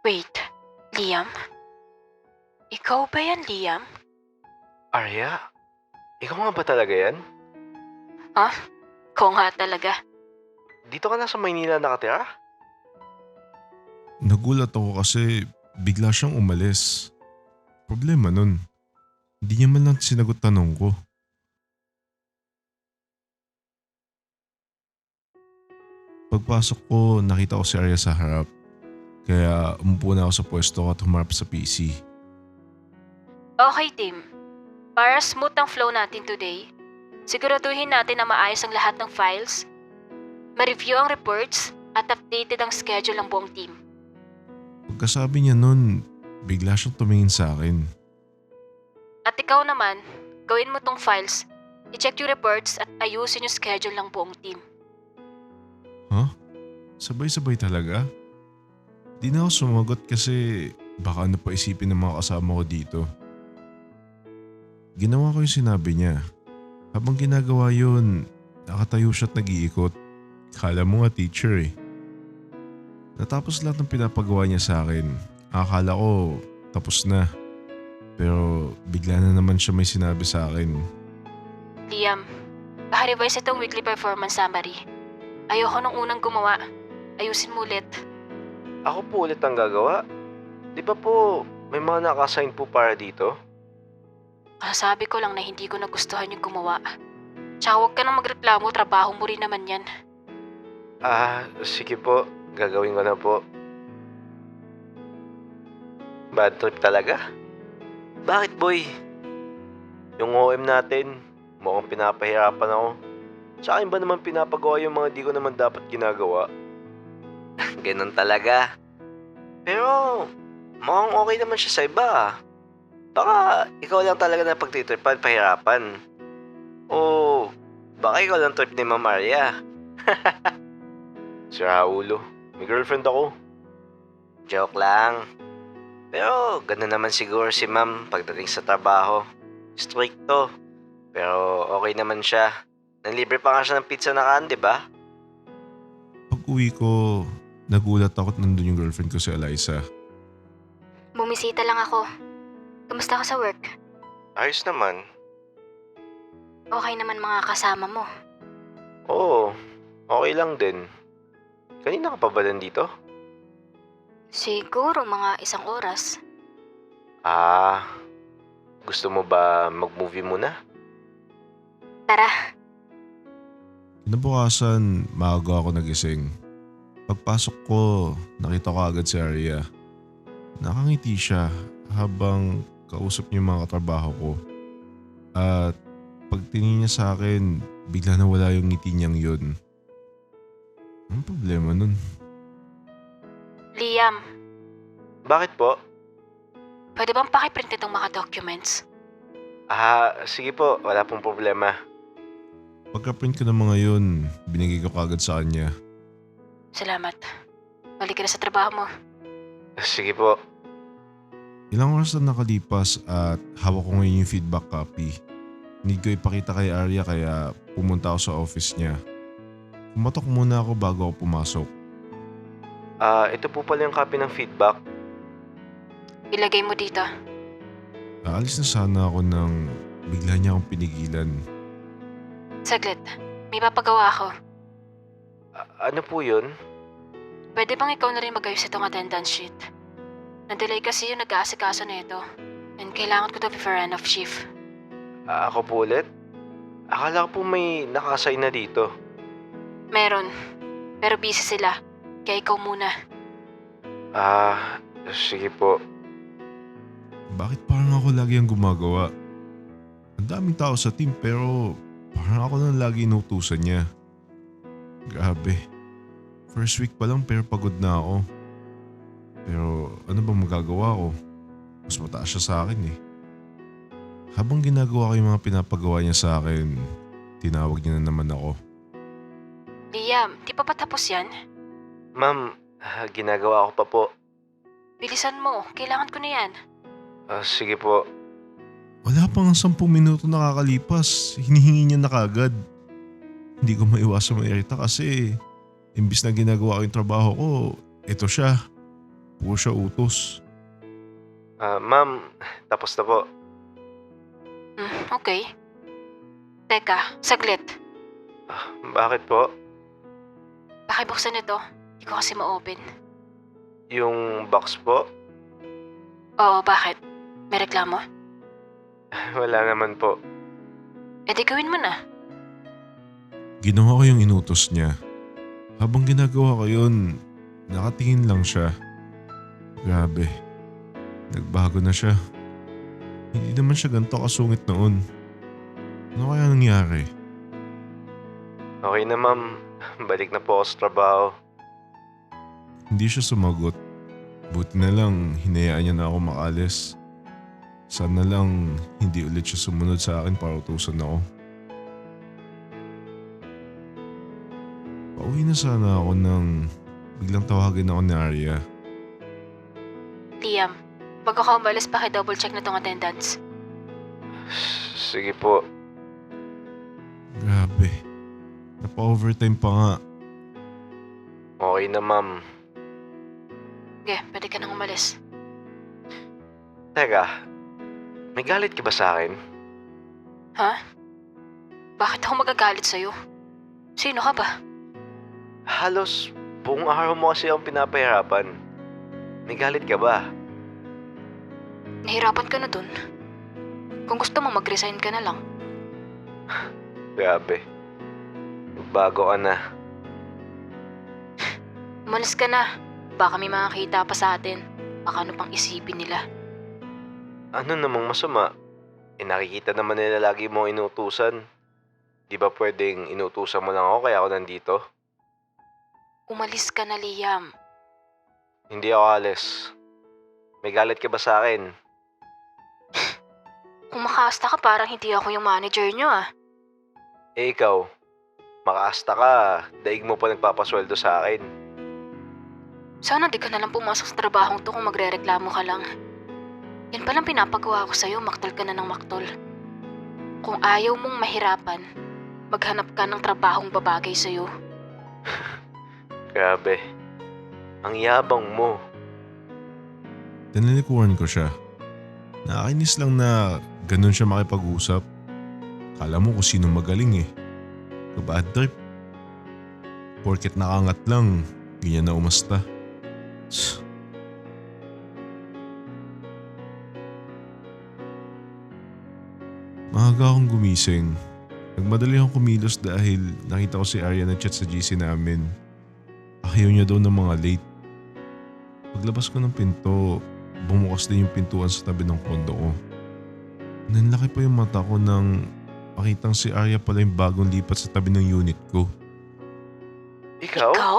Wait, Liam? Ikaw ba yan, Liam? Arya, ikaw nga ba talaga yan? Ha? Ikaw nga talaga. Dito ka na sa Maynila nakatira? Nagulat ako kasi bigla siyang umalis. Problema nun, hindi niya man lang sinagot tanong ko. Pagpasok ko, nakita ko si Arya sa harap. Kaya umupo na ako sa pwesto ko at humarap sa PC. Okay, team. Para smooth ang flow natin today, siguraduhin natin na maayos ang lahat ng files, ma-review ang reports, at updated ang schedule ng buong team. Pagkasabi niya nun, bigla siyang tumingin sa akin. At ikaw naman, gawin mo tong files, i-check yung reports at ayusin yung schedule ng buong team. Huh? Sabay-sabay talaga? Di na ako sumagot kasi baka ano pa isipin ng mga kasama ko dito. Ginawa ko yung sinabi niya. Habang ginagawa yun, nakatayo siya at nag-iikot. Kala mo nga teacher eh. Natapos lahat ng pinapagawa niya sa akin. Akala ko tapos na. Pero bigla na naman siya may sinabi sa akin. Liam, paka-revise itong weekly performance summary. Ayoko nung unang gumawa. Ayusin mo ulit. Ako po ulit ang gagawa. Di ba po may mga naka-assign po para dito? Sabi ko lang na hindi ko nagustuhan yung gumawa. Tsaka huwag ka nang magreklamo, trabaho mo rin naman yan. Sige po. Gagawin ko na po. Bad trip talaga? Bakit boy? Yung OM natin, mukhang pinapahirapan ako. Sa akin ba naman pinapagawa yung mga di ko naman dapat ginagawa? Ganun talaga. Pero, mukhang okay naman siya sa iba. Baka ikaw lang talaga na pagtitripan, pahirapan. O, baka ikaw lang trip ni Ma'am Arya. Si Raulo, may girlfriend ako. Joke lang. Pero, ganun naman siguro si Ma'am pagdating sa trabaho. Stricto. Pero, okay naman siya. Nanlibre pa nga siya ng pizza na kaan, di ba? Pag uwi ko, nagulat ako at nandun yung girlfriend ko si Eliza. Bumisita lang ako. Kamusta ka sa work? Ayos naman. Okay naman mga kasama mo. Oo, okay lang din. Kanina ka pa ba dito? Siguro mga 1 oras. Gusto mo ba mag-movie muna? Tara, Kinabukasan, maaga ako nagising. Pagpasok ko, nakita ko agad si Arya. Nakangiti siya habang kausap niya yung mga katrabaho ko. At pagtingin niya sa akin, bigla nawala yung ngiti niyang yun. Anong problema nun? Liam, Bakit po? pwede bang pakiprint itong mga documents? Sige po, wala pong problema. Pagka-print ko ng mga yun, binigay ko kagad sa kanya. Salamat. Balik ka na sa trabaho mo. Sige po. Ilang oras na nakalipas at hawak ko ngayon yung feedback copy. Need ko ipakita kay Arya kaya pumunta ako sa office niya. Pumatok muna ako bago ako pumasok. Ito po pala yung copy ng feedback. Ilagay mo dito. Aalis na sana ako nang bigla niya akong pinigilan. Saglit, may papagawa ako. Ano po yun? Pwede bang ikaw na rin mag-ayos itong attendance sheet? Nadelay kasi yung nag-aasikaso na ito. And kailangan ko to before end of shift. Ako po ulit? Akala ko po may naka-assign na dito. Meron. Pero busy sila. Kaya ikaw muna. Sige po. Bakit parang ako lagi ang gumagawa? Ang daming tao sa team pero parang ako lang lagi inutusan niya. Grabe. First week pa lang pero pagod na ako. Pero ano bang magagawa ko? Mas mataas siya sa akin eh. Habang ginagawa ko yung mga pinapagawa niya sa akin, tinawag niya na naman ako. Liam, di pa patapos yan? Ma'am, ginagawa ko pa po. Bilisan mo. Kailangan ko na yan. Sige po. Wala pang 10 minuto nakakalipas, hinihingi niya na kagad. Hindi ko maiwasan mairita kasi Imbis na ginagawa ko yung trabaho ko, ito siya. Puro siya utos. Ma'am, tapos na po. Okay. Teka, saglit. Bakit po? Pakibuksan ito. Hindi ko kasi ma-open. Yung box po? Oo, bakit? May reklamo? Wala naman po. E di gawin mo na. Ginawa ko yung inutos niya. Habang ginagawa ko yun, nakatingin lang siya. Grabe. Nagbago na siya. Hindi naman siya ganito kasungit noon. Ano kaya nangyari? Okay na ma'am, balik na po ako sa trabaho. Hindi siya sumagot. Buti na lang hinayaan niya na ako makalis. Sana lang hindi ulit siya sumunod sa akin para utusan ako. Pauwi na sana ako nang biglang tawagin ako ni Arya. Liam, bago ka umalis, double check na tong attendance. Sige po. Grabe. Napa-overtime pa nga. Okay na ma'am. Sige, pwede ka nang umalis. Teka, may galit ka ba sa akin? Ha? Bakit ako magagalit sa'yo? Sino ka ba? Halos buong araw mo kasi ang pinapahirapan. May galit ka ba? Nahirapan ka na dun. Kung gusto mo, mag-resign ka na lang. Grabe. Bago ka na. Umalis ka na. Baka may makakita pa sa atin. Baka ano pang isipin nila. Ano namang masama? Nakikita naman nila lagi mo inutusan. Di ba pwedeng inutusan mo lang ako kaya ako nandito? Umalis ka na, Liam. Hindi ako alis. May galit ka ba sa akin? Kung makaasta ka, parang hindi ako yung manager nyo ah. Eh ikaw, makaasta ka, daig mo pa nagpapasweldo sa akin. Sana di ka nalang pumasok sa trabahong to kung magre-reklamo ka lang. Yan palang pinapagawa ko sa'yo, maktal ka na ng maktol. Kung ayaw mong mahirapan, maghanap ka ng trabahong babagay sa'yo. Grabe, ang yabang mo. Tinalikuran ko siya. Nakakainis lang na ganun siya makipag-usap. Kala mo kung sino magaling eh. Bad trip. Porket nakangat lang, ganyan na umasta. Maaga akong gumising. Nagmadali akong kumilos dahil nakita ko si Arya na chat sa GC namin. Ayaw niya daw ng mga late. Paglabas ko ng pinto, bumukas din yung pintuan sa tabi ng kondo ko. Nanlaki pa yung mata ko nang makitang si Arya pala yung bagong lipat sa tabi ng unit ko. Ikaw? Ikaw?